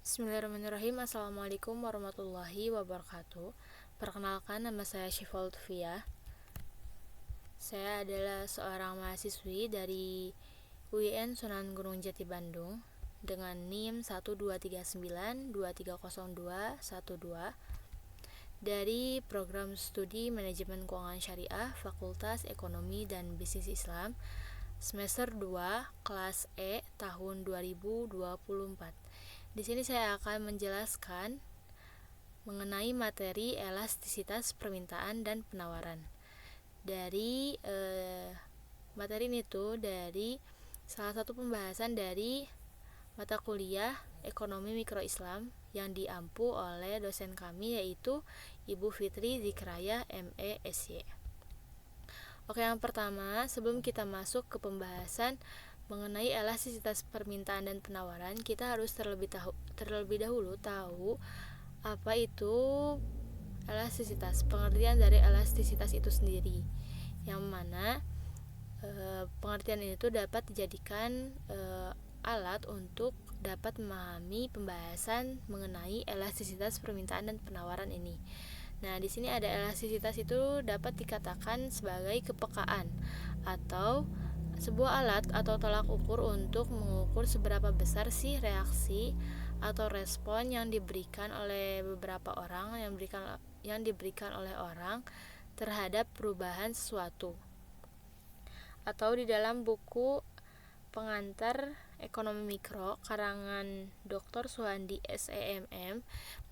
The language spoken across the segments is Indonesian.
Bismillahirrahmanirrahim. Assalamualaikum warahmatullahi wabarakatuh. Perkenalkan, nama saya Syifa Lutfiyah. Saya adalah seorang mahasiswi dari UIN Sunan Gunung Jati Bandung dengan NIM 12392300212 dari program studi Manajemen Keuangan Syariah Fakultas Ekonomi dan Bisnis Islam semester 2 kelas E tahun 2024. Di sini saya akan menjelaskan mengenai materi elastisitas permintaan dan penawaran. Dari materi ini dari salah satu pembahasan dari mata kuliah Ekonomi Mikro Islam yang diampu oleh dosen kami, yaitu Ibu Fitri Zikraya ME SY. Oke, yang pertama, sebelum kita masuk ke pembahasan mengenai elastisitas permintaan dan penawaran, kita harus terlebih dahulu tahu apa itu elastisitas, pengertian dari elastisitas itu sendiri, yang mana pengertian itu dapat dijadikan alat untuk dapat memahami pembahasan mengenai elastisitas permintaan dan penawaran ini. Nah, di sini ada elastisitas itu dapat dikatakan sebagai kepekaan atau sebuah alat atau tolak ukur untuk mengukur seberapa besar sih reaksi atau respon yang diberikan oleh beberapa orang yang diberikan oleh orang terhadap perubahan sesuatu. Atau di dalam buku Pengantar Ekonomi Mikro karangan Dr. Suhandi SEMM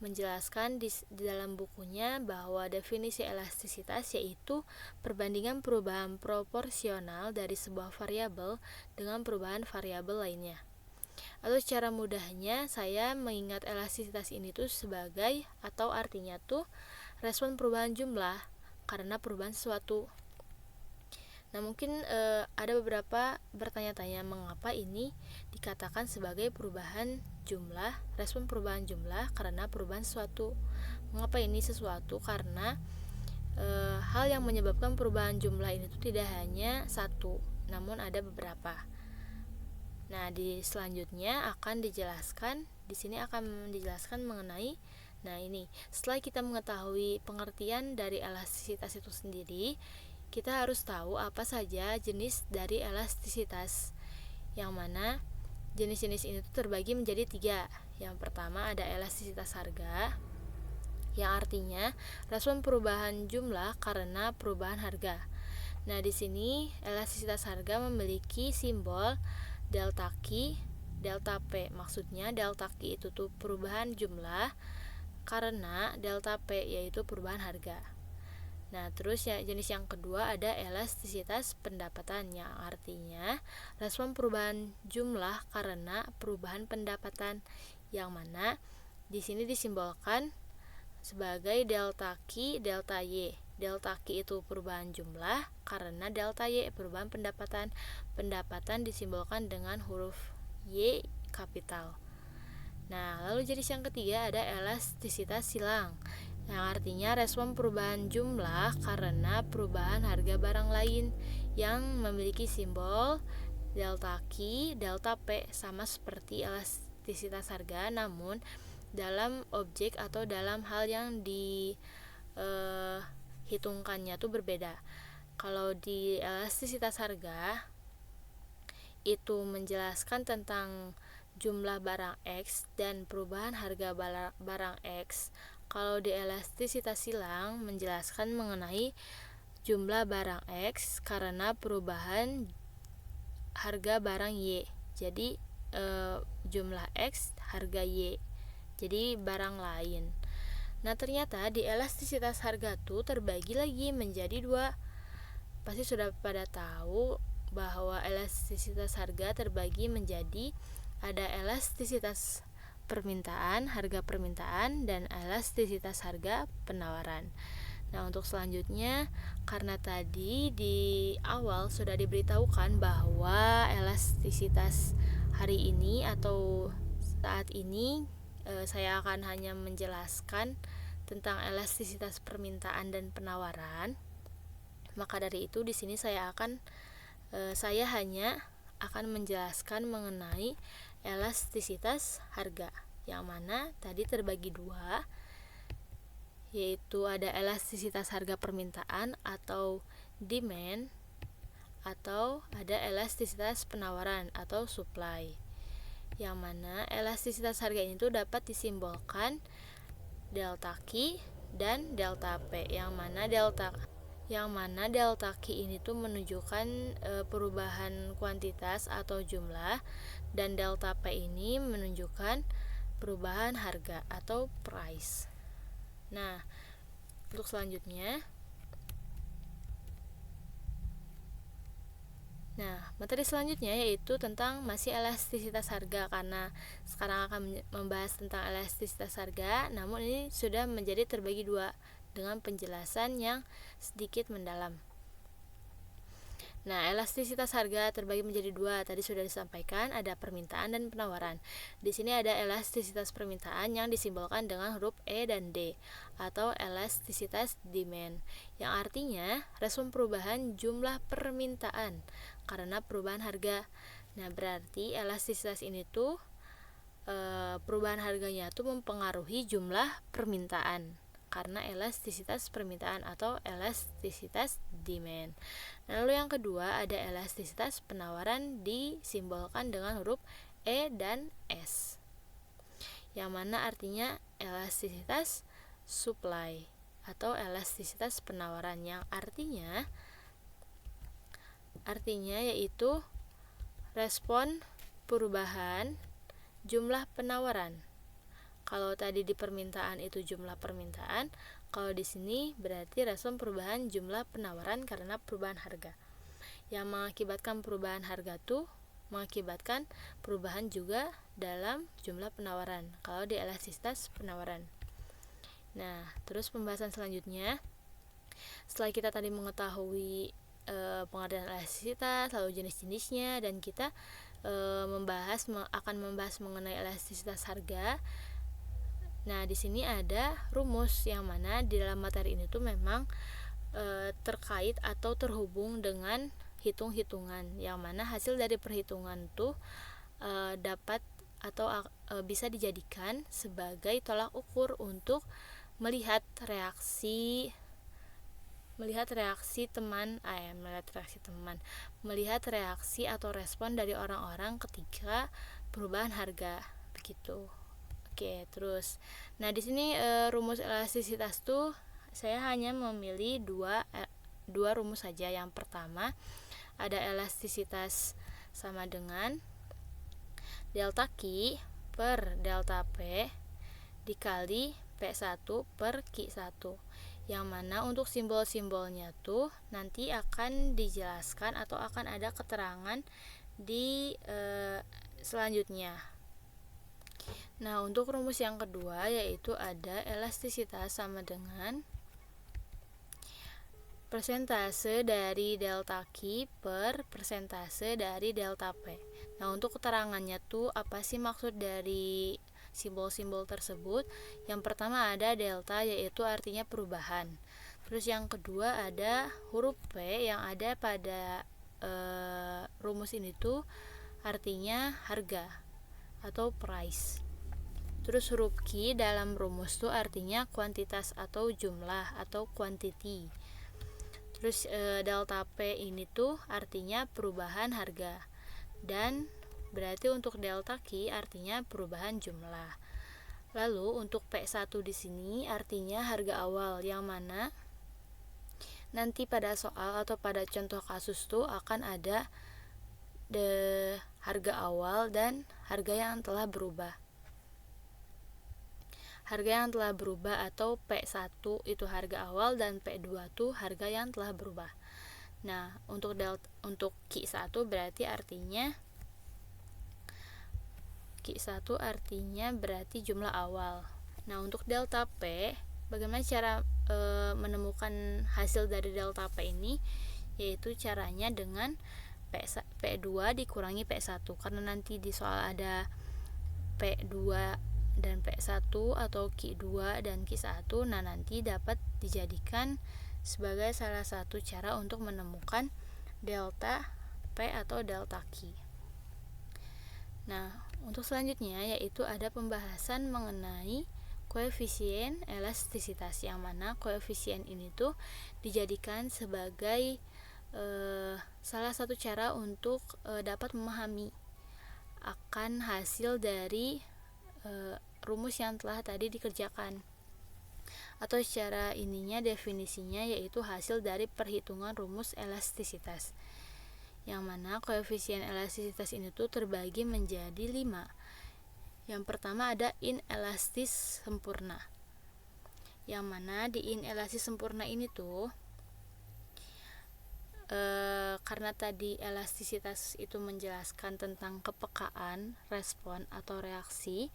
menjelaskan di dalam bukunya bahwa definisi elastisitas yaitu perbandingan perubahan proporsional dari sebuah variabel dengan perubahan variabel lainnya. Atau secara mudahnya saya mengingat elastisitas ini sebagai atau artinya respon perubahan jumlah karena perubahan sesuatu. Nah, mungkin ada beberapa bertanya-tanya mengapa ini dikatakan sebagai perubahan jumlah, respon perubahan jumlah karena perubahan sesuatu. Mengapa ini sesuatu? Karena hal yang menyebabkan perubahan jumlah ini tidak hanya satu, namun ada beberapa. Nah, di selanjutnya akan dijelaskan, di sini akan dijelaskan mengenai setelah kita mengetahui pengertian dari elastisitas itu sendiri, kita harus tahu apa saja jenis dari elastisitas, yang mana jenis-jenis ini terbagi menjadi 3. Yang pertama ada elastisitas harga, yang artinya respon perubahan jumlah karena perubahan harga. Nah, di sini elastisitas harga memiliki simbol delta Q, delta P. Maksudnya delta Q itu perubahan jumlah karena delta P yaitu perubahan harga. Nah, terus jenis yang kedua ada elastisitas pendapatan, yang artinya respon perubahan jumlah karena perubahan pendapatan, yang mana di sini disimbolkan sebagai delta Q, delta Y. Delta Q itu perubahan jumlah karena delta Y perubahan pendapatan. Pendapatan disimbolkan dengan huruf Y kapital. Nah, lalu jenis yang ketiga ada elastisitas silang, yang artinya respon perubahan jumlah karena perubahan harga barang lain, yang memiliki simbol delta Q, delta P, sama seperti elastisitas harga, namun dalam objek atau dalam hal yang dihitungkannya berbeda. Kalau di elastisitas harga itu menjelaskan tentang jumlah barang X dan perubahan harga barang X. Kalau di elastisitas silang menjelaskan mengenai jumlah barang X karena perubahan harga barang Y. Jadi jumlah X, harga Y. Jadi barang lain. Nah, ternyata di elastisitas harga terbagi lagi menjadi 2. Pasti sudah pada tahu bahwa elastisitas harga terbagi menjadi ada elastisitas permintaan, harga permintaan, dan elastisitas harga penawaran. Nah, untuk selanjutnya, karena tadi di awal sudah diberitahukan bahwa elastisitas hari ini atau saat ini saya akan hanya menjelaskan tentang elastisitas permintaan dan penawaran. Maka dari itu di sini saya hanya akan menjelaskan mengenai elastisitas harga. yang mana tadi terbagi dua, yaitu ada elastisitas harga permintaan atau demand, atau ada elastisitas penawaran atau supply, yang mana elastisitas harga ini tuh dapat disimbolkan delta Q dan delta P, yang mana delta Q ini tuh menunjukkan perubahan kuantitas atau jumlah, dan delta P ini menunjukkan perubahan harga atau price. Nah, untuk selanjutnya, materi selanjutnya yaitu tentang masih elastisitas harga, karena sekarang akan membahas tentang elastisitas harga, namun ini sudah menjadi terbagi dua dengan penjelasan yang sedikit mendalam. Nah, elastisitas harga terbagi menjadi dua, tadi sudah disampaikan, ada permintaan dan penawaran. Di sini ada elastisitas permintaan yang disimbolkan dengan huruf E dan D, atau elastisitas demand, yang artinya respon perubahan jumlah permintaan karena perubahan harga. Nah, berarti elastisitas ini tuh perubahan harganya tuh mempengaruhi jumlah permintaan karena elastisitas permintaan atau elastisitas demand. Lalu yang kedua ada elastisitas penawaran, disimbolkan dengan huruf E dan S, yang mana artinya elastisitas supply atau elastisitas penawaran, yang artinya yaitu respon perubahan jumlah penawaran. Kalau tadi di permintaan itu jumlah permintaan, kalau di sini berarti respon perubahan jumlah penawaran karena perubahan harga. Yang mengakibatkan perubahan harga tuh mengakibatkan perubahan juga dalam jumlah penawaran kalau di elastisitas penawaran. Nah, terus pembahasan selanjutnya, setelah kita tadi mengetahui pengertian elastisitas, lalu jenis-jenisnya, dan kita akan membahas mengenai elastisitas harga. Nah, di sini ada rumus yang mana di dalam materi ini tuh memang terkait atau terhubung dengan hitung-hitungan, yang mana hasil dari perhitungan tuh dapat atau bisa dijadikan sebagai tolak ukur untuk melihat reaksi atau respon dari orang-orang ketika perubahan harga, begitu. Oke, terus. Nah, di sini rumus elastisitas tuh saya hanya memilih dua rumus saja. Yang pertama ada elastisitas sama dengan delta Q per delta P dikali P1 per Q1, yang mana untuk simbol-simbolnya tuh nanti akan dijelaskan atau akan ada keterangan di selanjutnya. Nah, untuk rumus yang kedua yaitu ada elastisitas sama dengan persentase dari delta Q per persentase dari delta P. Nah, untuk keterangannya tuh apa sih maksud dari simbol-simbol tersebut? Yang pertama ada delta, yaitu artinya perubahan. Terus yang kedua ada huruf P yang ada pada rumus ini tuh artinya harga atau price. Terus huruf Q dalam rumus tuh artinya kuantitas atau jumlah atau quantity. Terus delta P ini tuh artinya perubahan harga, dan berarti untuk delta Q artinya perubahan jumlah. Lalu untuk P1 di sini artinya harga awal, yang mana nanti pada soal atau pada contoh kasus tuh akan ada harga awal dan harga yang telah berubah. Harga yang telah berubah atau P1 itu harga awal dan P2 itu harga yang telah berubah. Nah, untuk Q1 berarti artinya berarti jumlah awal. Nah, untuk delta P, bagaimana cara menemukan hasil dari delta P ini? Yaitu caranya dengan P2 dikurangi P1, karena nanti di soal ada P2 dan P1 atau Q2 dan Q1. Nah, nanti dapat dijadikan sebagai salah satu cara untuk menemukan delta P atau delta Q. Nah, Untuk selanjutnya yaitu ada pembahasan mengenai koefisien elastisitas, yang mana koefisien ini tuh dijadikan sebagai salah satu cara untuk dapat memahami akan hasil dari rumus yang telah tadi dikerjakan, atau secara ininya definisinya yaitu hasil dari perhitungan rumus elastisitas, yang mana koefisien elastisitas ini tuh terbagi menjadi 5. Yang pertama ada inelastis sempurna, yang mana di inelastis sempurna ini tuh karena tadi elastisitas itu menjelaskan tentang kepekaan, respon atau reaksi.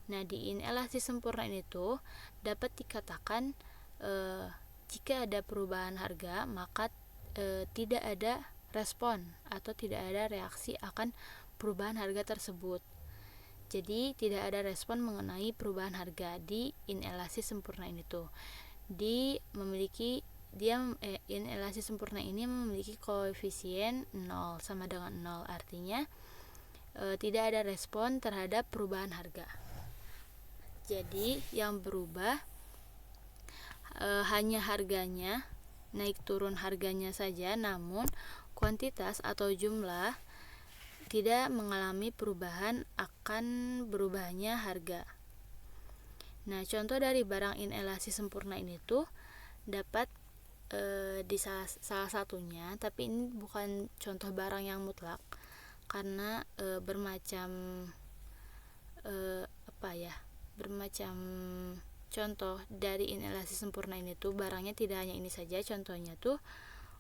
Nah, di inelastis sempurna ini tuh dapat dikatakan jika ada perubahan harga, maka tidak ada respon atau tidak ada reaksi akan perubahan harga tersebut. Jadi tidak ada respon mengenai perubahan harga di inelastis sempurna ini tuh. Inelastis sempurna ini memiliki koefisien 0 sama dengan 0, artinya tidak ada respon terhadap perubahan harga. Jadi yang berubah hanya harganya, naik turun harganya saja, namun kuantitas atau jumlah tidak mengalami perubahan akan berubahnya harga. Nah, contoh dari barang inelastis sempurna ini tuh dapat di salah satunya, tapi ini bukan contoh barang yang mutlak karena bermacam contoh dari inelastis sempurna ini tuh barangnya tidak hanya ini saja. Contohnya tuh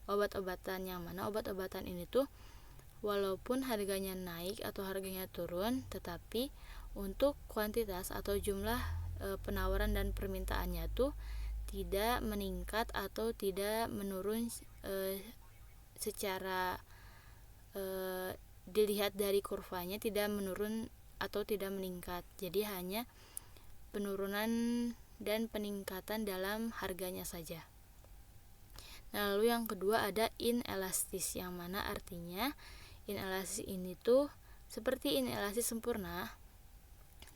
obat-obatan, yang mana obat-obatan ini tuh walaupun harganya naik atau harganya turun, tetapi untuk kuantitas atau jumlah penawaran dan permintaannya tuh tidak meningkat atau tidak menurun secara dilihat dari kurvanya, tidak menurun atau tidak meningkat. Jadi hanya penurunan dan peningkatan dalam harganya saja. Nah, lalu yang kedua ada inelastis, yang mana artinya inelastis ini tuh seperti inelastis sempurna.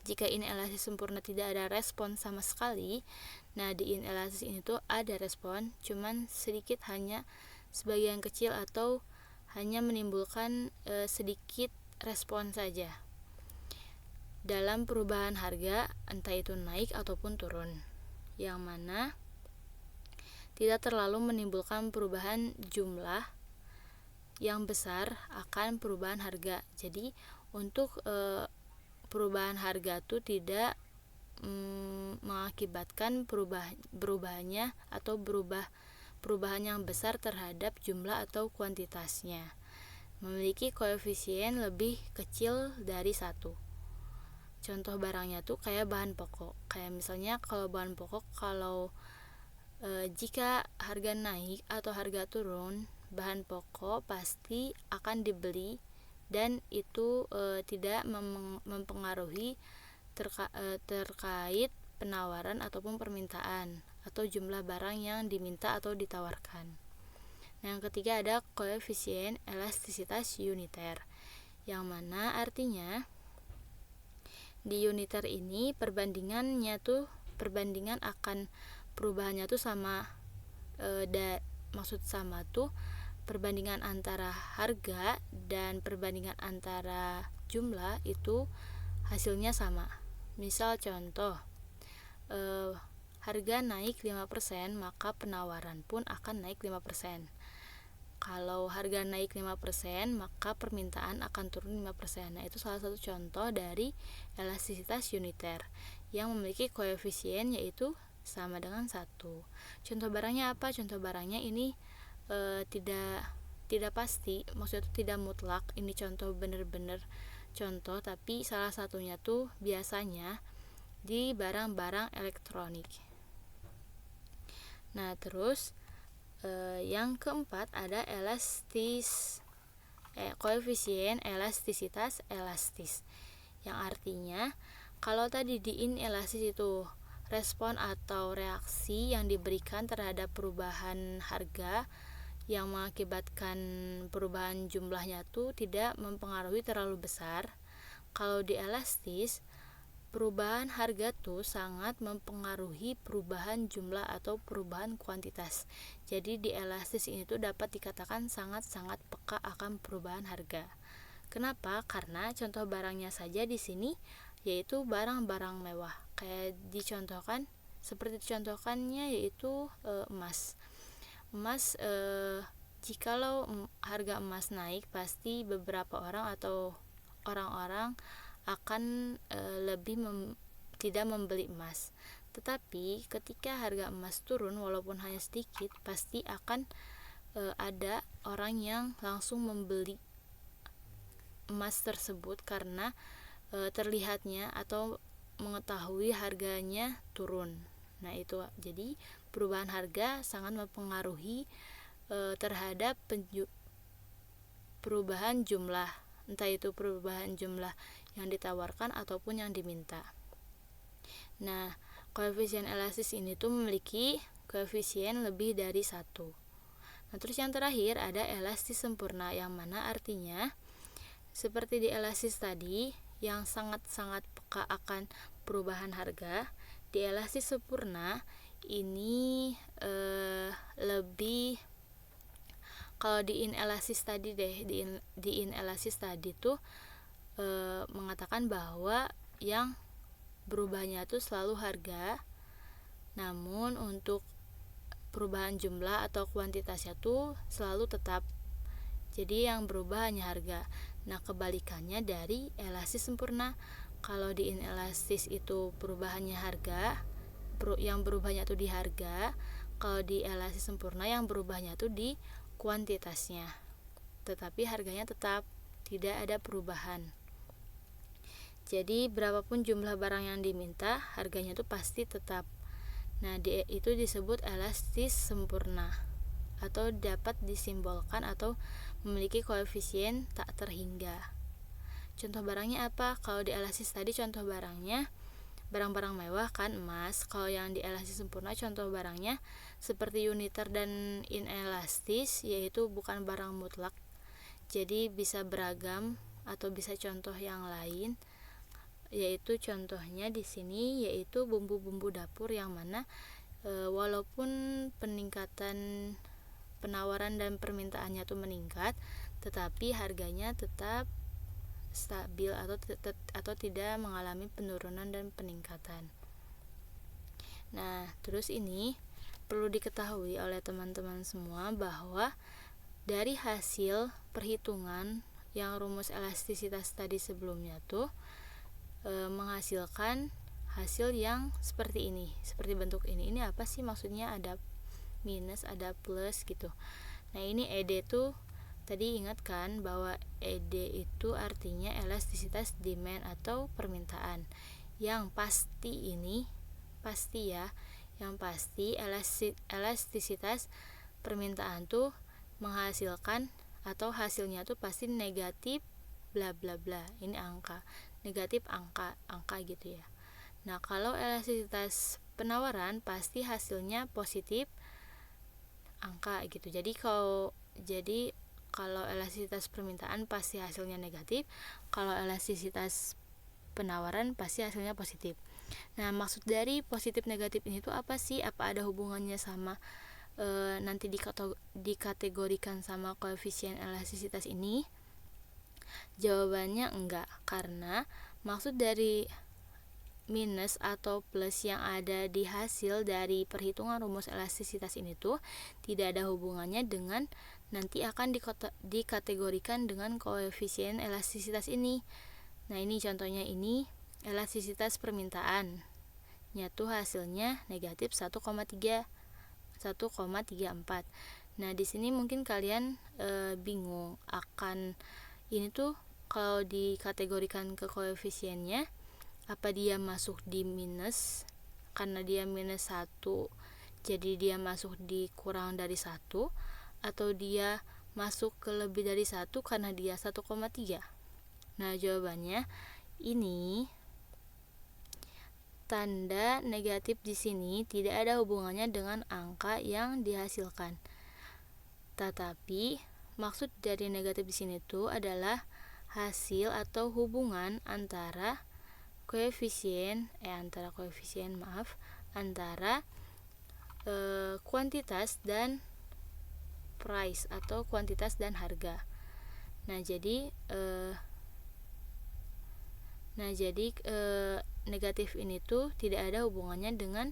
Jika inelastis sempurna tidak ada respon sama sekali, nah di inelastis ini tuh ada respon, cuman sedikit, hanya sebagian kecil atau hanya menimbulkan sedikit respon saja dalam perubahan harga, entah itu naik ataupun turun, yang mana tidak terlalu menimbulkan perubahan jumlah yang besar akan perubahan harga. Jadi untuk perubahan harga itu tidak mengakibatkan perubahannya atau perubahan yang besar terhadap jumlah atau kuantitasnya, memiliki koefisien lebih kecil dari 1. Contoh barangnya tuh kayak bahan pokok, kayak misalnya kalau bahan pokok, kalau jika harga naik atau harga turun, bahan pokok pasti akan dibeli, dan itu tidak mempengaruhi terkait penawaran ataupun permintaan atau jumlah barang yang diminta atau ditawarkan. Nah, yang ketiga ada koefisien elastisitas uniter, yang mana artinya di uniter ini perbandingan akan perubahannya tuh sama, maksud sama tuh perbandingan antara harga dan perbandingan antara jumlah itu hasilnya sama. Misal contoh, harga naik 5%, maka penawaran pun akan naik 5%. Kalau harga naik 5%, maka permintaan akan turun 5%. Nah, itu salah satu contoh dari elastisitas uniter yang memiliki koefisien yaitu sama dengan 1. Contoh barangnya apa? Contoh barangnya ini tidak pasti, maksudnya itu tidak mutlak. Ini contoh benar-benar contoh, tapi salah satunya tuh biasanya di barang-barang elektronik. Nah, terus yang keempat ada koefisien elastisitas elastis, yang artinya kalau tadi di inelastis itu respon atau reaksi yang diberikan terhadap perubahan harga yang mengakibatkan perubahan jumlahnya tuh tidak mempengaruhi terlalu besar, kalau di elastis, perubahan harga tuh sangat mempengaruhi perubahan jumlah atau perubahan kuantitas. Jadi di elastis ini tuh dapat dikatakan sangat-sangat peka akan perubahan harga. Kenapa? Karena contoh barangnya saja di sini yaitu barang-barang mewah. Kayak seperti dicontohkannya yaitu emas. Emas, jikalau harga emas naik, pasti beberapa orang atau orang-orang akan tidak membeli emas. Tetapi ketika harga emas turun walaupun hanya sedikit, pasti akan ada orang yang langsung membeli emas tersebut karena terlihatnya atau mengetahui harganya turun. Nah, itu jadi perubahan harga sangat mempengaruhi terhadap perubahan jumlah, entah itu perubahan jumlah yang ditawarkan ataupun yang diminta. Nah, koefisien elastis ini tuh memiliki koefisien lebih dari 1. Nah, terus yang terakhir ada elastis sempurna, yang mana artinya seperti di elastis tadi yang sangat-sangat peka akan perubahan harga, di elastis sempurna ini lebih, kalau di inelastis tadi di inelastis tadi tuh mengatakan bahwa yang berubahnya tuh selalu harga, namun untuk perubahan jumlah atau kuantitasnya tuh selalu tetap. Jadi yang berubah hanya harga. Nah, kebalikannya dari elastis sempurna. Kalau di inelastis itu perubahannya harga, yang berubahnya tuh di harga. Kalau di elastis sempurna yang berubahnya tuh di kuantitasnya. Tetapi harganya tetap, tidak ada perubahan. Jadi berapapun jumlah barang yang diminta, harganya tuh pasti tetap. Nah, itu disebut elastis sempurna, atau dapat disimbolkan atau memiliki koefisien tak terhingga. Contoh barangnya apa? Kalau di elastis tadi contoh barangnya barang-barang mewah kan, emas. Kalau yang di elastis sempurna contoh barangnya seperti uniter dan inelastis, yaitu bukan barang mutlak. Jadi bisa beragam atau bisa contoh yang lain, yaitu contohnya di sini yaitu bumbu-bumbu dapur, yang mana walaupun peningkatan penawaran dan permintaannya tuh meningkat, tetapi harganya tetap stabil atau tidak mengalami penurunan dan peningkatan. Nah, terus ini perlu diketahui oleh teman-teman semua bahwa dari hasil perhitungan yang rumus elastisitas tadi sebelumnya tuh menghasilkan hasil yang seperti ini, seperti bentuk ini. Ini apa sih maksudnya? Ada minus, ada plus gitu. Nah, ini ED tuh tadi ingat kan bahwa ED itu artinya elastisitas demand atau permintaan. Yang pasti ini pasti ya, yang pasti elastisitas permintaan tuh menghasilkan atau hasilnya tuh pasti negatif bla bla bla. Ini angka, negatif angka gitu ya. Nah, kalau elastisitas penawaran pasti hasilnya positif angka gitu. Jadi kalau elastisitas permintaan pasti hasilnya negatif, kalau elastisitas penawaran pasti hasilnya positif. Nah, maksud dari positif negatif ini tuh apa sih? Apa ada hubungannya sama nanti dikategorikan sama koefisien elastisitas ini? Jawabannya enggak, karena maksud dari minus atau plus yang ada di hasil dari perhitungan rumus elastisitas ini tuh tidak ada hubungannya dengan nanti akan dikategorikan dengan koefisien elastisitas ini. Nah, ini contohnya, ini elastisitas permintaan tuh hasilnya negatif 1,34. Nah, di sini mungkin kalian bingung akan ini tuh kalau dikategorikan ke koefisiennya, apa dia masuk di minus karena dia minus 1, jadi dia masuk di kurang dari 1, atau dia masuk ke lebih dari 1 karena dia 1,3. Nah, jawabannya ini tanda negatif di sini tidak ada hubungannya dengan angka yang dihasilkan. Tetapi maksud dari negatif di sini tuh adalah hasil atau hubungan antara kuantitas dan price atau kuantitas dan harga. Negatif ini tuh tidak ada hubungannya dengan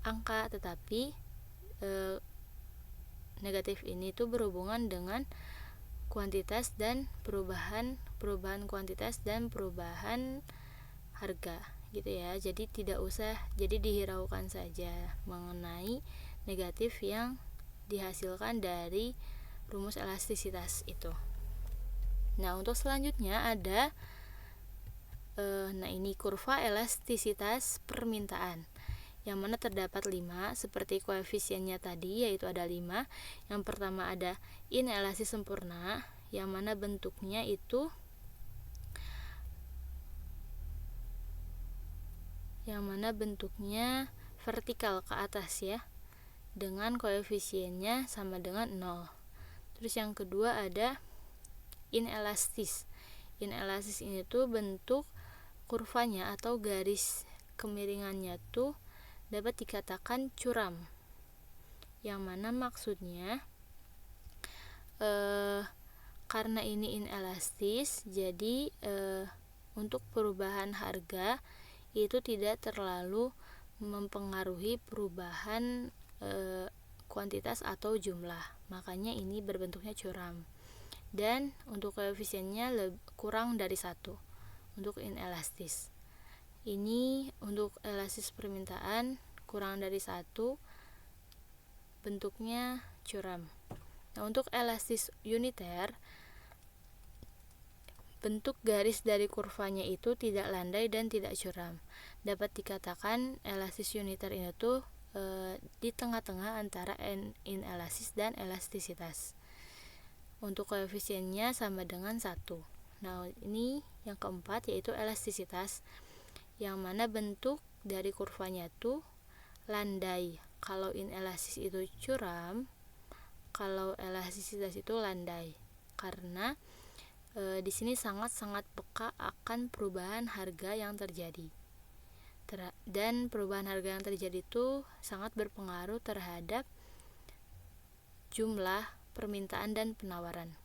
angka, tetapi negatif ini tuh berhubungan dengan kuantitas dan perubahan kuantitas dan perubahan harga gitu ya. Jadi dihiraukan saja mengenai negatif yang dihasilkan dari rumus elastisitas itu. Nah, untuk selanjutnya ada ini kurva elastisitas permintaan, yang mana terdapat 5 seperti koefisiennya tadi, yaitu ada 5. Yang pertama ada inelastis sempurna, yang mana bentuknya vertikal ke atas ya, dengan koefisiennya sama dengan 0. Terus yang kedua ada inelastis. Inelastis ini tuh bentuk kurvanya atau garis kemiringannya tuh dapat dikatakan curam, yang mana maksudnya karena ini inelastis, jadi untuk perubahan harga itu tidak terlalu mempengaruhi perubahan kuantitas atau jumlah, makanya ini berbentuknya curam. Dan untuk koefisiennya kurang dari 1 untuk inelastis. Ini untuk elastis permintaan kurang dari 1, bentuknya curam. Nah, untuk elastis uniter, bentuk garis dari kurvanya itu tidak landai dan tidak curam. Dapat dikatakan elastis uniter ini tuh di tengah-tengah antara inelastis dan elastisitas. Untuk koefisiennya sama dengan 1. Nah, ini yang keempat yaitu elastisitas, yang mana bentuk dari kurvanya itu landai. Kalau inelastis itu curam, kalau elastisitas itu landai. Karena di sini sangat-sangat peka akan perubahan harga yang terjadi. Dan perubahan harga yang terjadi itu sangat berpengaruh terhadap jumlah permintaan dan penawaran.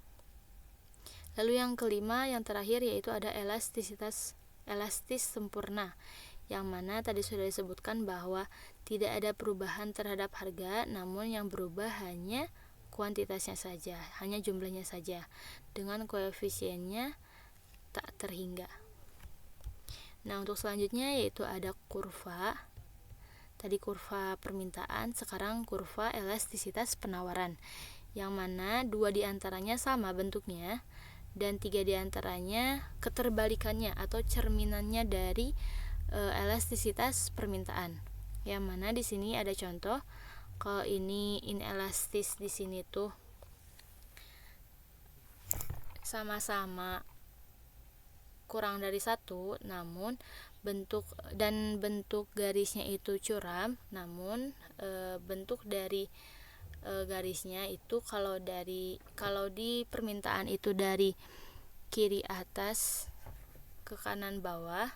Lalu yang kelima, yang terakhir, yaitu ada elastis sempurna, yang mana tadi sudah disebutkan bahwa tidak ada perubahan terhadap harga, namun yang berubah hanya kuantitasnya saja, hanya jumlahnya saja, dengan koefisiennya tak terhingga. Nah, untuk selanjutnya yaitu ada kurva. Tadi kurva permintaan, sekarang kurva elastisitas penawaran, yang mana 2 diantaranya sama bentuknya dan 3 diantaranya keterbalikannya atau cerminannya dari elastisitas permintaan. Yang mana di sini ada contoh. Kalau ini inelastis di sini tuh sama-sama kurang dari 1, namun bentuk garisnya itu curam, namun bentuk dari garisnya itu kalau di permintaan itu dari kiri atas ke kanan bawah,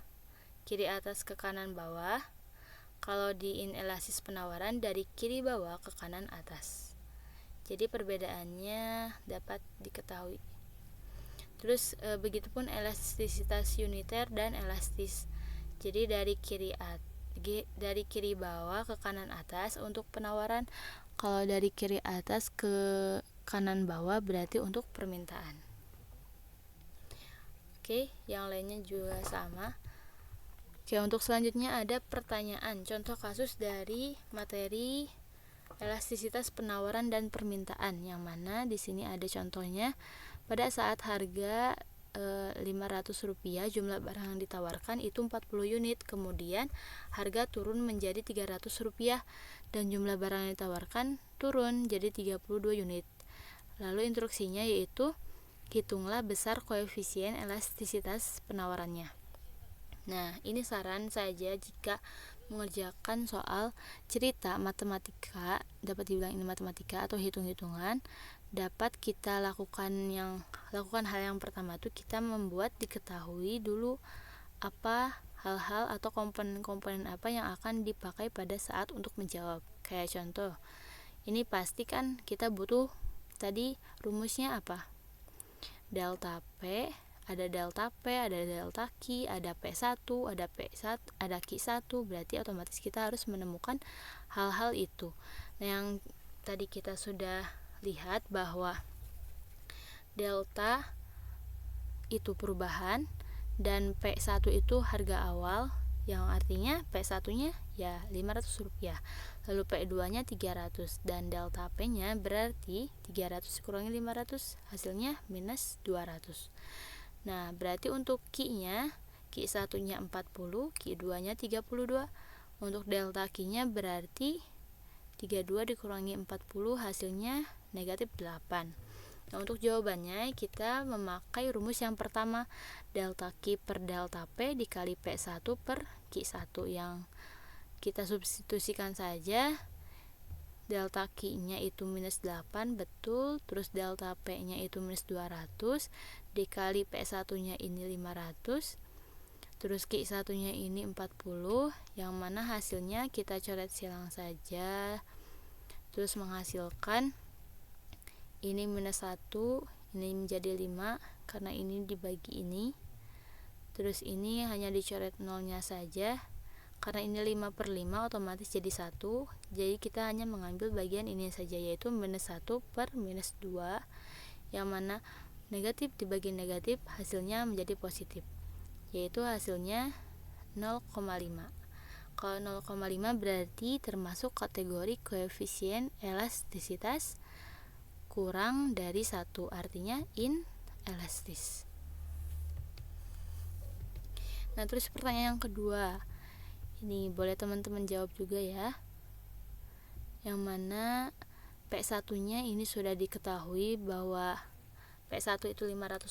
kalau di inelastis penawaran dari kiri bawah ke kanan atas. Jadi perbedaannya dapat diketahui. Terus begitupun elastisitas uniter dan elastis. Jadi dari kiri bawah ke kanan atas untuk penawaran, kalau dari kiri atas ke kanan bawah berarti untuk permintaan. Oke, yang lainnya juga sama. Oke, untuk selanjutnya ada pertanyaan contoh kasus dari materi elastisitas penawaran dan permintaan, yang mana di sini ada contohnya. Pada saat harga Rp500, jumlah barang yang ditawarkan itu 40 unit, kemudian harga turun menjadi Rp300 dan jumlah barang yang ditawarkan turun jadi 32 unit. Lalu instruksinya yaitu hitunglah besar koefisien elastisitas penawarannya. Nah, ini saran saja jika mengerjakan soal cerita matematika, dapat dibilang ini matematika atau hitung-hitungan, dapat kita lakukan hal yang pertama tuh kita membuat diketahui dulu apa hal-hal atau komponen-komponen apa yang akan dipakai pada saat untuk menjawab. Kayak contoh, ini pasti kan kita butuh tadi rumusnya apa? Delta P, ada delta P, ada delta Q, ada P1, ada P1, ada Q1, berarti otomatis kita harus menemukan hal-hal itu. Nah, yang tadi kita sudah lihat bahwa delta itu perubahan dan P1 itu harga awal, yang artinya P1-nya ya Rp500, lalu P2-nya 300 dan delta P-nya berarti 300 kurangi 500 hasilnya minus 200. Nah, berarti untuk Q-nya, Q1-nya 40, Q2-nya 32. Untuk delta Q-nya berarti 32 dikurangi 40 hasilnya negatif 8. Nah, untuk jawabannya kita memakai rumus yang pertama, delta Q per delta P dikali P1 per Q1, yang kita substitusikan saja. Delta Q-nya itu minus 8, betul. Terus delta P-nya itu minus 200 dikali P1-nya ini 500. Terus Q1-nya ini 40, yang mana hasilnya kita coret silang saja. Terus menghasilkan ini minus 1, ini menjadi 5 karena ini dibagi ini. Terus ini hanya dicoret nolnya saja. Karena ini 5 per 5 otomatis jadi 1. Jadi kita hanya mengambil bagian ini saja, yaitu minus 1 per minus 2, yang mana negatif dibagi negatif hasilnya menjadi positif, yaitu hasilnya 0,5. Kalau 0,5 berarti termasuk kategori koefisien elastisitas kurang dari 1, artinya inelastis. Nah, terus pertanyaan yang kedua, ini boleh teman-teman jawab juga ya. Yang mana P1-nya ini sudah diketahui bahwa P1 itu Rp500.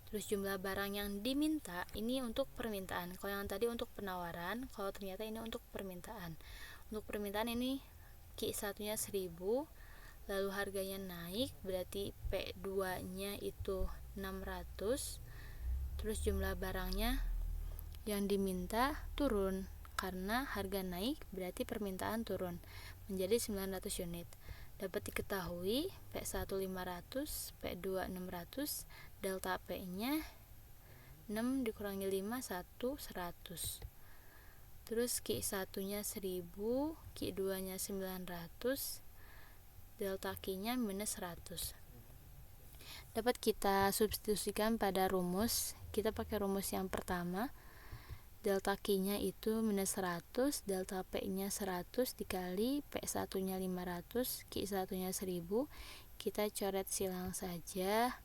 Terus jumlah barang yang diminta ini untuk permintaan. Kalau yang tadi untuk penawaran, kalau ternyata ini untuk permintaan. Untuk permintaan ini Q1-nya 1000, lalu harganya naik, berarti P2-nya itu 600. Terus jumlah barangnya yang diminta turun, karena harga naik berarti permintaan turun menjadi 900 unit. Dapat diketahui P1 500, P2 600, delta P-nya 6 dikurangi 5 100. Terus Q1-nya 1000, Q2-nya 900, delta Q-nya minus 100. Dapat kita substitusikan pada rumus. Kita pakai rumus yang pertama, delta Q-nya itu minus 100, delta P-nya 100 dikali P1-nya 500, Q1-nya 1000. Kita coret silang saja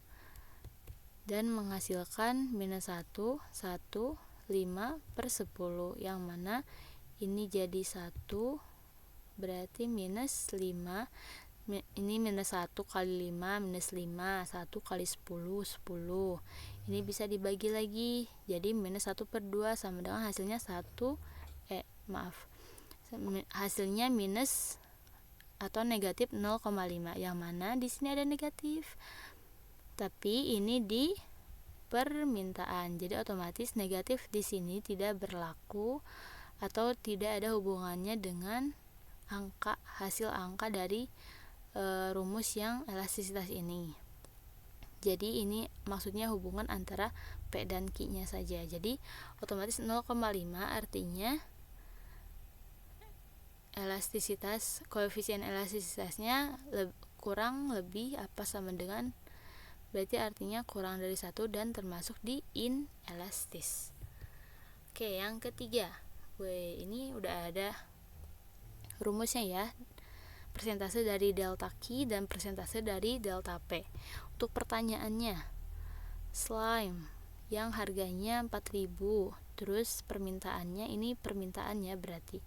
dan menghasilkan minus 1, 1, 5 per 10, yang mana ini jadi 1, berarti minus 5. Ini minus 1 kali 5 minus 5, 1 kali 10 10. Ini bisa dibagi lagi, jadi minus 1 per 2 sama dengan hasilnya hasilnya minus atau negatif 0,5, yang mana di sini ada negatif, tapi ini di permintaan, jadi otomatis negatif di sini tidak berlaku atau tidak ada hubungannya dengan hasil angka dari rumus yang elastisitas ini. Jadi ini maksudnya hubungan antara P dan Q-nya saja. Jadi otomatis 0,5 artinya koefisien elastisitasnya kurang lebih apa sama dengan, berarti artinya kurang dari 1 dan termasuk di inelastis. Oke, yang ketiga. Ini udah ada rumusnya ya. Persentase dari delta Q dan persentase dari delta P. Untuk pertanyaannya, slime yang harganya 4000, terus permintaannya berarti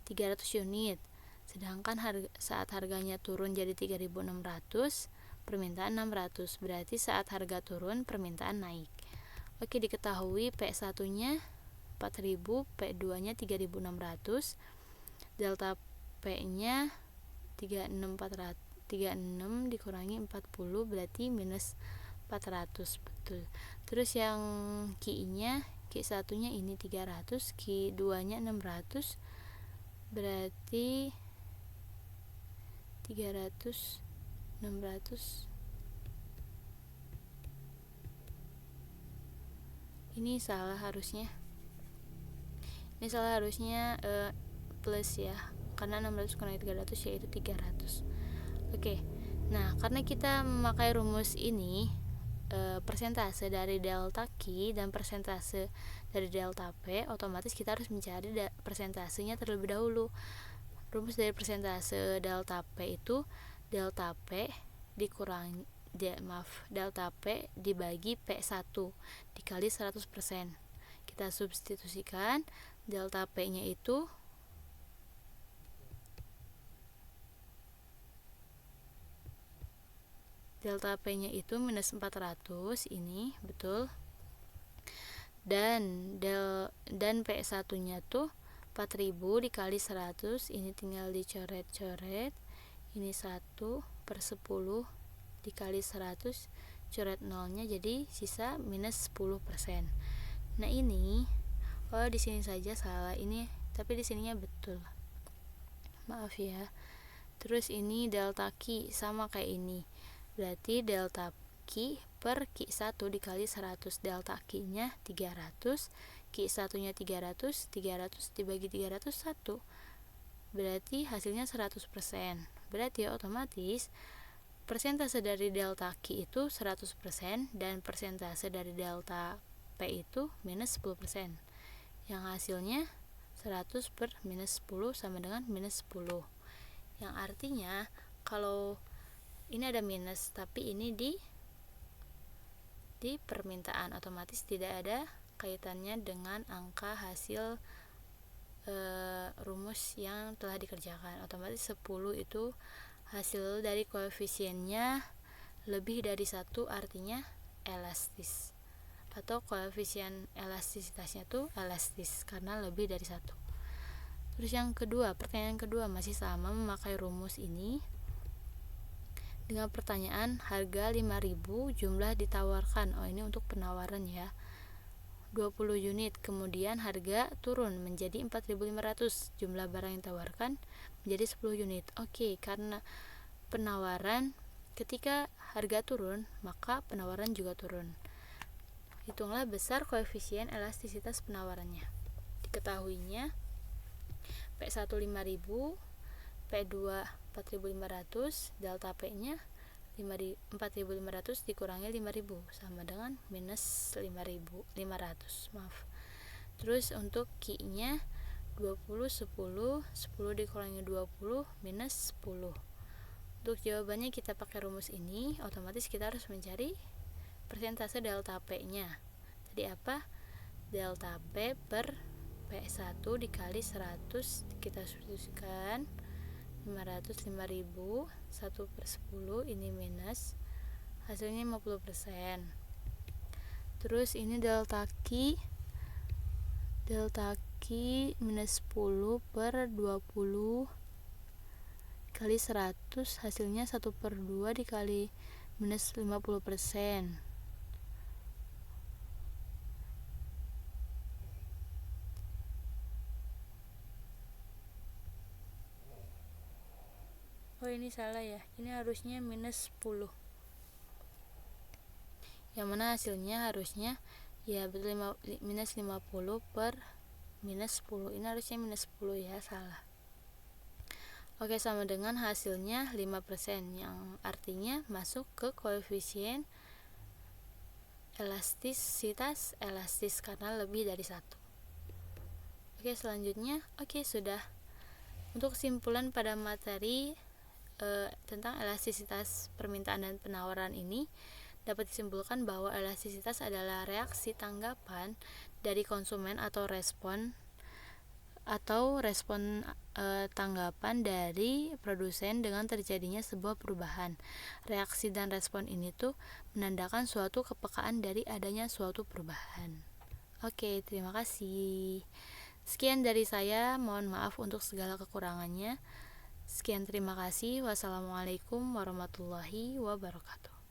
300 unit. Sedangkan saat harganya turun jadi 3600, permintaan 600, berarti saat harga turun permintaan naik. Oke, diketahui P1-nya 4000, P2 nya 3600, delta P nya 36 dikurangi 40 berarti minus 400, betul. Terus yang Q nya, Q1 nya ini 300, Q2 nya 600, berarti 300 600 ini salah harusnya, plus ya, karena 600 kurangi 300 yaitu 300. Oke, nah karena kita memakai rumus ini, persentase dari delta Q dan persentase dari delta P, otomatis kita harus mencari persentasenya terlebih dahulu. Rumus dari persentase delta P itu delta P dikurangi delta P dibagi P1 dikali 100%. Kita substitusikan, delta P nya itu minus 400, ini betul. Dan P1 nya tuh 4000 dikali 100, ini tinggal dicoret-coret, ini 1/10 dikali 100, coret nolnya, jadi sisa minus 10%. Nah ini, di sini saja salah ini, tapi di sininya betul, maaf ya. Terus ini delta Q sama kayak ini, berarti delta Q per Q1 dikali 100, delta Q nya 300, Q1 nya 300 dibagi 300 1, berarti hasilnya 100%. Berarti otomatis persentase dari delta Q itu 100% dan persentase dari delta P itu minus 10%, yang hasilnya 100 per minus 10 sama dengan minus 10, yang artinya kalau ini ada minus tapi ini di permintaan, otomatis tidak ada kaitannya dengan angka hasil rumus yang telah dikerjakan. Otomatis 10 itu hasil dari koefisiennya lebih dari 1, artinya elastis, atau koefisien elastisitasnya tuh elastis karena lebih dari 1. Terus yang kedua, pertanyaan kedua masih sama, memakai rumus ini dengan pertanyaan harga 5.000, jumlah ditawarkan, ini untuk penawaran ya, 20 unit, kemudian harga turun menjadi 4.500, jumlah barang yang ditawarkan menjadi 10 unit. Oke, karena penawaran, ketika harga turun maka penawaran juga turun. Hitunglah besar koefisien elastisitas penawarannya. Diketahuinya P1 5.000, P2 4.500, delta P nya 4.500 dikurangi 5.000 sama dengan minus 500, maaf. Terus untuk Q nya 20 10 dikurangi 20 minus 10. Untuk jawabannya kita pakai rumus ini, otomatis kita harus mencari persentase delta P nya. Tadi apa? Delta P per P1 dikali 100, kita substitusikan 500 5.000, 1/10, ini minus, hasilnya 50%. Terus ini delta Q minus 10 per 20 kali 100, hasilnya 1/2 dikali minus 50%. Ini salah ya, ini harusnya minus 10, yang mana hasilnya harusnya ya betul, minus 50 per minus 10, ini harusnya minus 10 ya, salah. Oke, sama dengan hasilnya 5%, yang artinya masuk ke koefisien elastisitas elastis karena lebih dari 1. Oke, selanjutnya, sudah. Untuk kesimpulan pada materi tentang elastisitas permintaan dan penawaran ini, dapat disimpulkan bahwa elastisitas adalah reaksi tanggapan dari konsumen atau respon tanggapan dari produsen dengan terjadinya sebuah perubahan. Reaksi dan respon ini tuh menandakan suatu kepekaan dari adanya suatu perubahan. Oke, terima kasih. Sekian dari saya, mohon maaf untuk segala kekurangannya. Sekian, terima kasih. Wassalamualaikum warahmatullahi wabarakatuh.